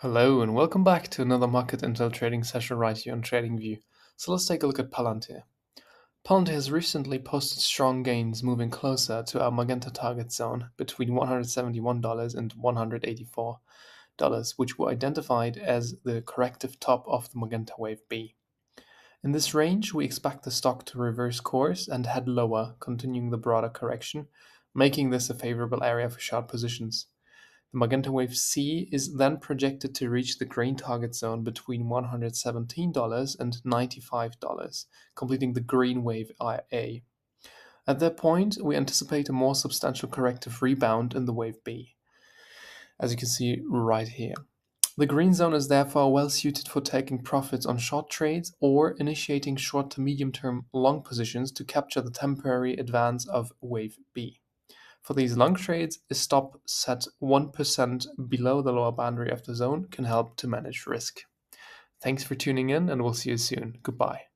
Hello and welcome back to another market intel trading session right here on TradingView. So let's take a look at Palantir. Palantir has recently posted strong gains, moving closer to our Magenta target zone between $171 and $184, which were identified as the corrective top of the Magenta wave B. In this range, we expect the stock to reverse course and head lower, continuing the broader correction, making this a favorable area for short positions. The Magenta wave C is then projected to reach the green target zone between $117 and $95, completing the green wave A. At that point, we anticipate a more substantial corrective rebound in the wave B, as you can see right here. The green zone is therefore well suited for taking profits on short trades or initiating short to medium term long positions to capture the temporary advance of wave B. For these long trades, a stop set 1% below the lower boundary of the zone can help to manage risk. Thanks for tuning in, and we'll see you soon. Goodbye.